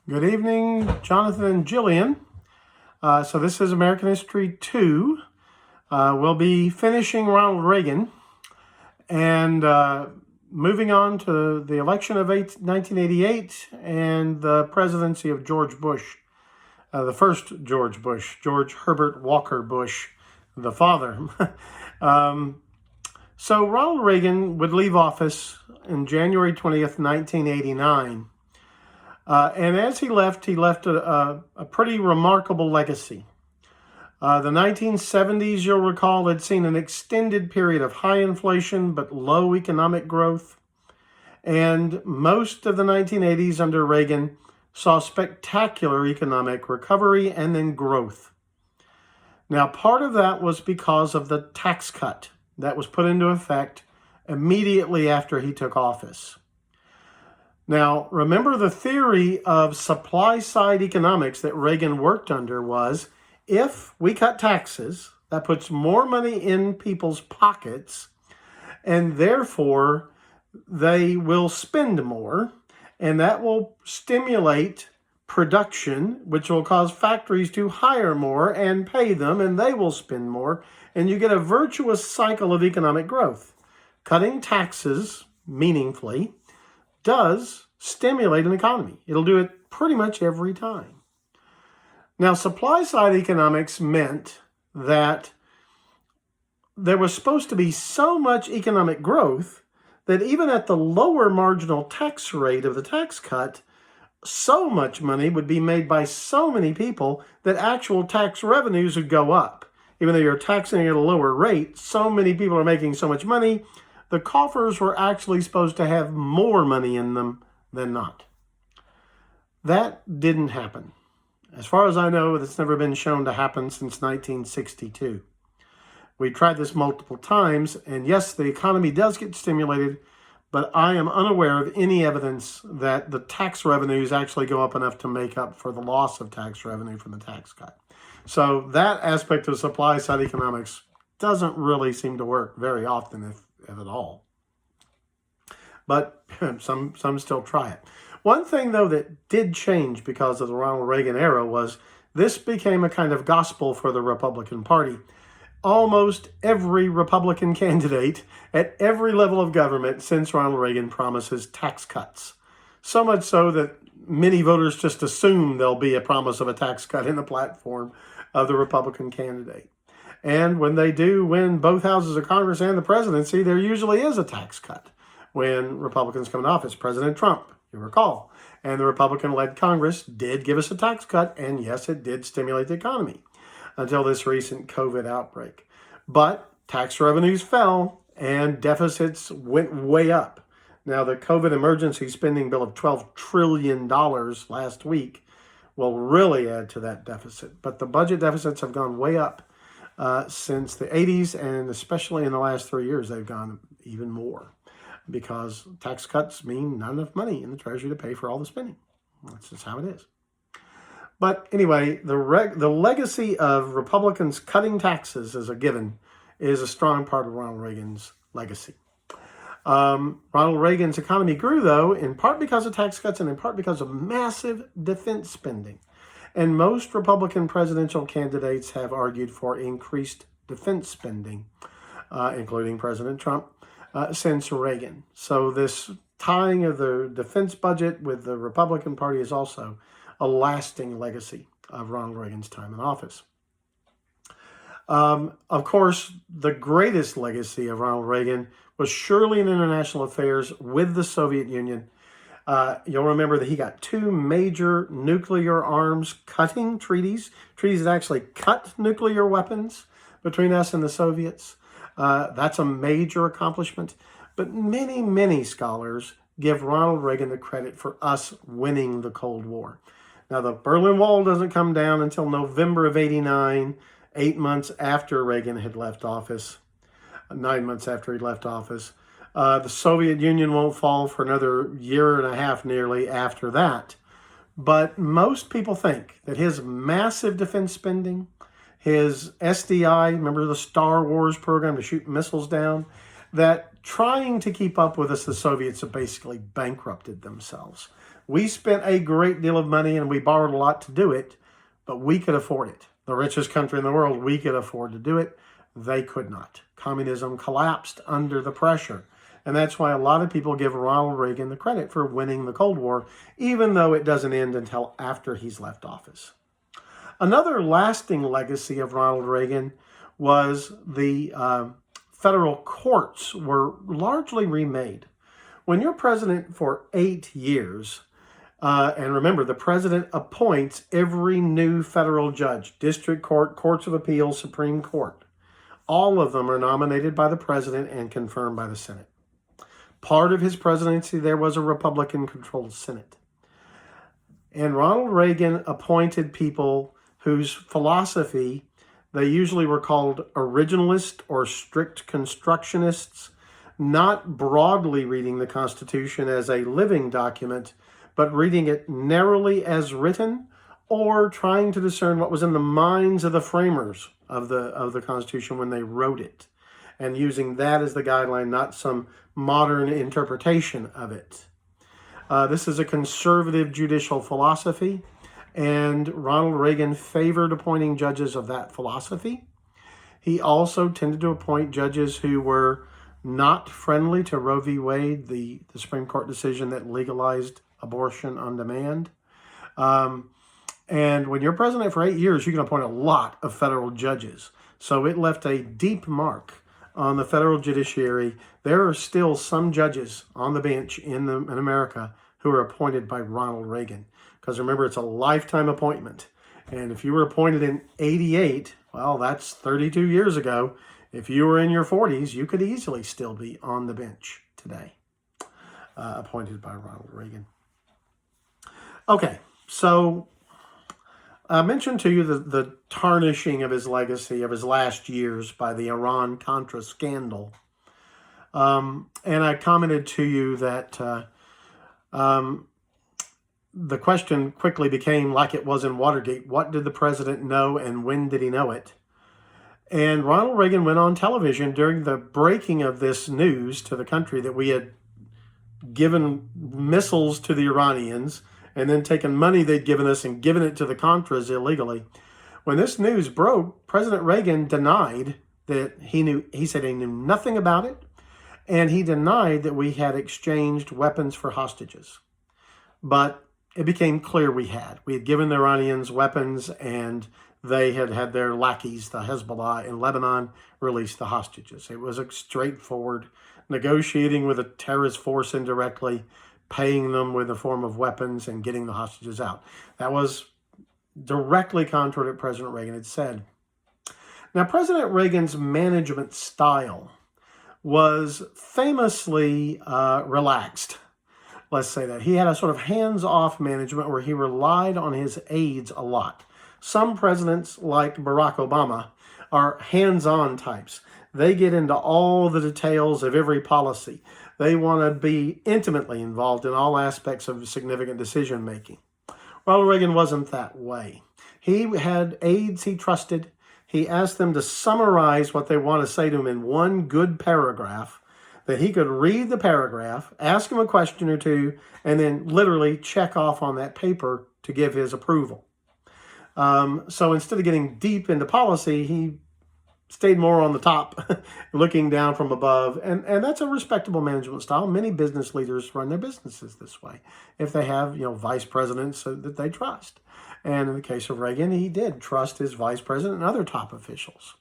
Good evening, Jonathan and Jillian. So this is American History 2. We'll be finishing Ronald Reagan and moving on to the election of 1988 and the presidency of George Bush, the first George Bush, George Herbert Walker Bush, the father. So Ronald Reagan would leave office on January 20th, 1989. And as he left a pretty remarkable legacy. The 1970s, you'll recall, had seen an extended period of high inflation but low economic growth. And most of the 1980s under Reagan saw spectacular economic recovery and then growth. Now, part of that was because of the tax cut that was put into effect immediately after he took office. Now, remember the theory of supply-side economics that Reagan worked under was, if we cut taxes, that puts more money in people's pockets, and therefore they will spend more, and that will stimulate production, which will cause factories to hire more and pay them, and they will spend more, and you get a virtuous cycle of economic growth. Cutting taxes meaningfully does stimulate an economy. It'll do it pretty much every time. Now, supply-side economics meant that there was supposed to be so much economic growth that even at the lower marginal tax rate of the tax cut, so much money would be made by so many people that actual tax revenues would go up. Even though you're taxing at a lower rate, so many people are making so much money, the coffers were actually supposed to have more money in them than not. That didn't happen. As far as I know, it's never been shown to happen since 1962. We tried this multiple times, and yes, the economy does get stimulated, but I am unaware of any evidence that the tax revenues actually go up enough to make up for the loss of tax revenue from the tax cut. So that aspect of supply-side economics doesn't really seem to work very often, if at all. But some still try it. One thing, though, that did change because of the Ronald Reagan era was this became a kind of gospel for the Republican Party. Almost every Republican candidate at every level of government since Ronald Reagan promises tax cuts. So much so that many voters just assume there'll be a promise of a tax cut in the platform of the Republican candidate. And when they do win both houses of Congress and the presidency, there usually is a tax cut when Republicans come into office. President Trump, you recall, and the Republican-led Congress did give us a tax cut, and yes, it did stimulate the economy until this recent COVID outbreak. But tax revenues fell and deficits went way up. Now, the COVID emergency spending bill of $12 trillion last week will really add to that deficit. But the budget deficits have gone way up since the 80s, and especially in the last 3 years, they've gone even more because tax cuts mean not enough money in the Treasury to pay for all the spending. That's just how it is. But anyway, the legacy of Republicans cutting taxes as a given is a strong part of Ronald Reagan's legacy. Ronald Reagan's economy grew, though, in part because of tax cuts and in part because of massive defense spending. And most Republican presidential candidates have argued for increased defense spending, including President Trump, since Reagan. So this tying of the defense budget with the Republican Party is also a lasting legacy of Ronald Reagan's time in office. Of course, the greatest legacy of Ronald Reagan was surely in international affairs with the Soviet Union. You'll remember that he got 2 major nuclear arms cutting treaties that actually cut nuclear weapons between us and the Soviets. That's a major accomplishment. But many, many scholars give Ronald Reagan the credit for us winning the Cold War. Now, the Berlin Wall doesn't come down until November of '89, 8 months after Reagan had left office, 9 months after he left office. The Soviet Union won't fall for another year and a half nearly after that. But most people think that his massive defense spending, his SDI, remember the Star Wars program to shoot missiles down, that trying to keep up with us, the Soviets have basically bankrupted themselves We spent a great deal of money and we borrowed a lot to do it, but we could afford it. The richest country in the world, we could afford to do it. They could not. Communism collapsed under the pressure. And that's why a lot of people give Ronald Reagan the credit for winning the Cold War, even though it doesn't end until after he's left office. Another lasting legacy of Ronald Reagan was the federal courts were largely remade. When you're president for 8 years, and remember, the president appoints every new federal judge, district court, courts of appeals, Supreme Court. All of them are nominated by the president and confirmed by the Senate. Part of his presidency, there was a Republican-controlled Senate. And Ronald Reagan appointed people whose philosophy, they usually were called originalist or strict constructionists, not broadly reading the Constitution as a living document, but reading it narrowly as written, or trying to discern what was in the minds of the framers of the Constitution when they wrote it, and using that as the guideline, not some modern interpretation of it. This is a conservative judicial philosophy, and Ronald Reagan favored appointing judges of that philosophy. He also tended to appoint judges who were not friendly to Roe v. Wade, the Supreme Court decision that legalized abortion on demand. And when you're president for 8 years, you can appoint a lot of federal judges. So it left a deep mark on the federal judiciary. There are still some judges on the bench in America who are appointed by Ronald Reagan. Because remember, it's a lifetime appointment. And if you were appointed in 88, well, that's 32 years ago. If you were in your 40s, you could easily still be on the bench today, appointed by Ronald Reagan. Okay, so I mentioned to you the tarnishing of his legacy of his last years by the IranContra scandal. And I commented to you that the question quickly became, like it was in Watergate, what did the president know and when did he know it? And Ronald Reagan went on television during the breaking of this news to the country that we had given missiles to the Iranians and then taken money they'd given us and given it to the Contras illegally. When this news broke, President Reagan denied that he said he knew nothing about it, and he denied that we had exchanged weapons for hostages. But it became clear we had. We had given the Iranians weapons, and they had had their lackeys, the Hezbollah in Lebanon, release the hostages. It was a straightforward negotiating with a terrorist force indirectly, paying them with a form of weapons and getting the hostages out. That was directly contrary to what President Reagan had said. Now, President Reagan's management style was famously relaxed. Let's say that. He had a sort of hands-off management where he relied on his aides a lot. Some presidents, like Barack Obama, are hands-on types. They get into all the details of every policy. They want to be intimately involved in all aspects of significant decision-making. Ronald Reagan wasn't that way. He had aides he trusted. He asked them to summarize what they want to say to him in one good paragraph, that he could read the paragraph, ask him a question or two, and then literally check off on that paper to give his approval. So instead of getting deep into policy, he stayed more on the top, looking down from above. And that's a respectable management style. Many business leaders run their businesses this way, if they have, vice presidents that they trust. And in the case of Reagan, he did trust his vice president and other top officials.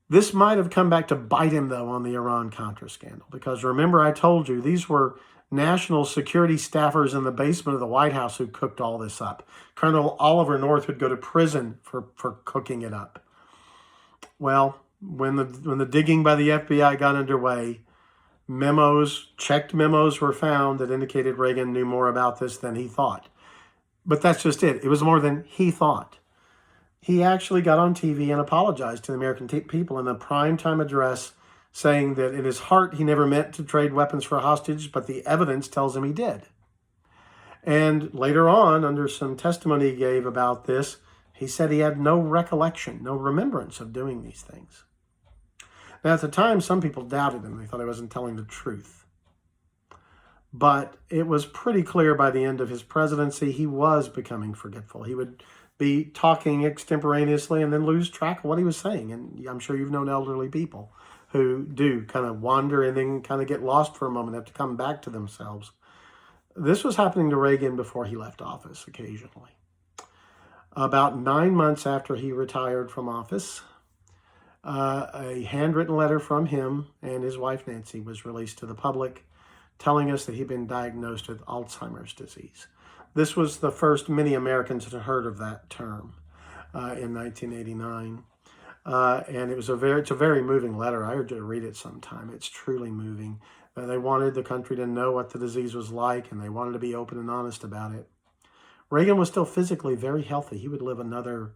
This might have come back to bite him, though, on the IranContra scandal. Because remember, I told you, these were national security staffers in the basement of the White House who cooked all this up. Colonel Oliver North would go to prison for cooking it up. Well, when the digging by the FBI got underway, checked memos were found that indicated Reagan knew more about this than he thought. But that's just it. It was more than he thought. He actually got on TV and apologized to the American people in a primetime address, saying that in his heart he never meant to trade weapons for hostage, but the evidence tells him he did. And later on, under some testimony he gave about this, he said he had no recollection, no remembrance of doing these things. Now, at the time, some people doubted him. They thought he wasn't telling the truth. But it was pretty clear by the end of his presidency, he was becoming forgetful. He would be talking extemporaneously and then lose track of what he was saying. And I'm sure you've known elderly people who do kind of wander and then kind of get lost for a moment, have to come back to themselves. This was happening to Reagan before he left office occasionally. About 9 months after he retired from office, a handwritten letter from him and his wife Nancy was released to the public, telling us that he'd been diagnosed with Alzheimer's disease. This was the first many Americans had heard of that term in 1989. And it's a very moving letter. I urge you to read it sometime. It's truly moving. They wanted the country to know what the disease was like, and they wanted to be open and honest about it. Reagan was still physically very healthy. He would live another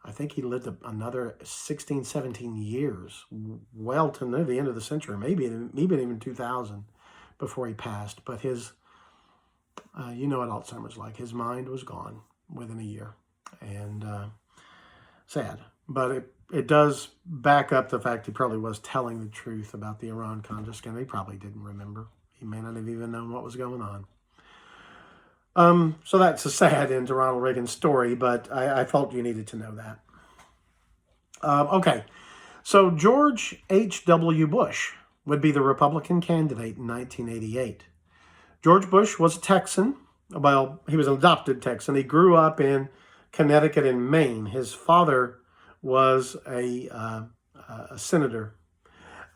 16, 17 years, well to near the end of the century, maybe even 2000 before he passed. But his, you know what Alzheimer's like. His mind was gone within a year. And sad. But it does back up the fact he probably was telling the truth about the IranContra scandal. He probably didn't remember. He may not have even known what was going on. So that's a sad end to Ronald Reagan's story, but I felt you needed to know that. Okay, so George H.W. Bush would be the Republican candidate in 1988. George Bush was a Texan. Well, he was an adopted Texan. He grew up in Connecticut and Maine. His father was a senator,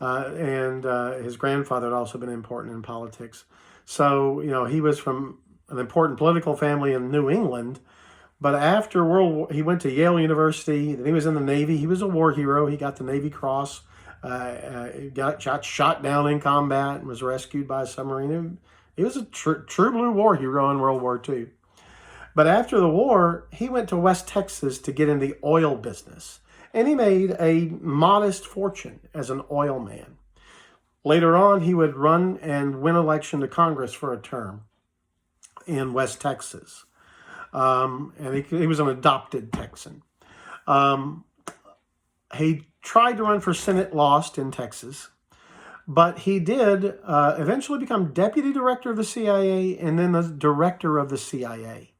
and his grandfather had also been important in politics. So, you know, he was from an important political family in New England. But after World War, he went to Yale University. Then he was in the Navy. He was a war hero. He got the Navy Cross. Got shot down in combat and was rescued by a submarine. He was a true blue war hero in World War II. But after the war, he went to West Texas to get in the oil business. And he made a modest fortune as an oil man. Later on, he would run and win election to Congress for a term in West Texas. And he was an adopted Texan. He tried to run for Senate, lost in Texas. But he did eventually become deputy director of the CIA and then the director of the CIA.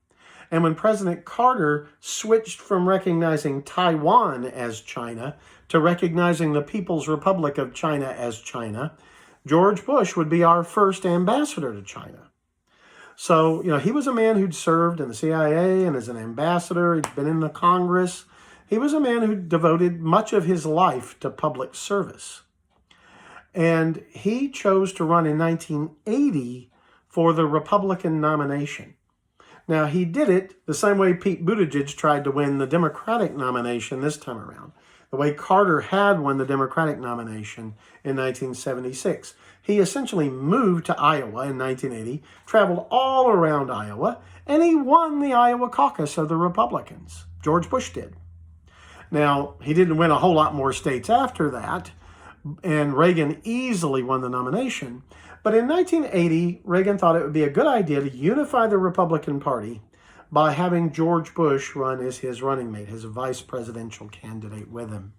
And when President Carter switched from recognizing Taiwan as China to recognizing the People's Republic of China as China, George Bush would be our first ambassador to China. So, you know, he was a man who'd served in the CIA and as an ambassador. He'd been in the Congress. He was a man who devoted much of his life to public service. And he chose to run in 1980 for the Republican nomination. Now, he did it the same way Pete Buttigieg tried to win the Democratic nomination this time around, the way Carter had won the Democratic nomination in 1976. He essentially moved to Iowa in 1980, traveled all around Iowa, and he won the Iowa caucus of the Republicans. George Bush did. Now, he didn't win a whole lot more states after that, and Reagan easily won the nomination. But in 1980, Reagan thought it would be a good idea to unify the Republican Party by having George Bush run as his running mate, his vice presidential candidate with him.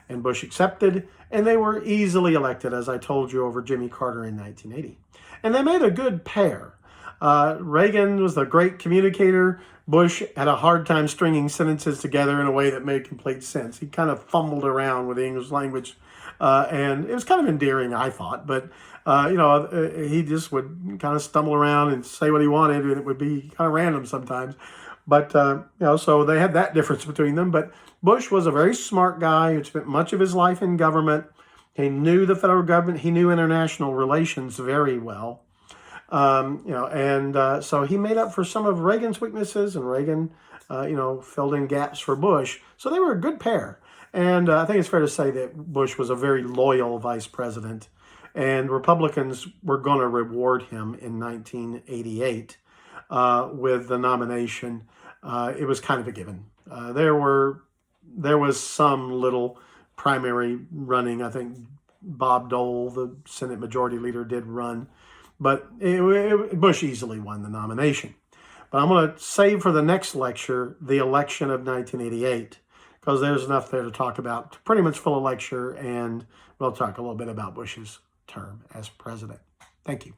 And Bush accepted, and they were easily elected, as I told you, over Jimmy Carter in 1980. And they made a good pair. Reagan was a great communicator. Bush had a hard time stringing sentences together in a way that made complete sense. He kind of fumbled around with the English language, and it was kind of endearing, I thought. But, he just would kind of stumble around and say what he wanted, and it would be kind of random sometimes. But, so they had that difference between them. But Bush was a very smart guy who spent much of his life in government. He knew the federal government. He knew international relations very well. So he made up for some of Reagan's weaknesses, and Reagan, filled in gaps for Bush. So they were a good pair. And I think it's fair to say that Bush was a very loyal vice president, and Republicans were going to reward him in 1988 with the nomination. It was kind of a given. There was some little primary running. I think Bob Dole, the Senate Majority Leader, did run. But Bush easily won the nomination. But I'm going to save for the next lecture the election of 1988, because there's enough there to talk about. Pretty much full of lecture, and we'll talk a little bit about Bush's term as president. Thank you.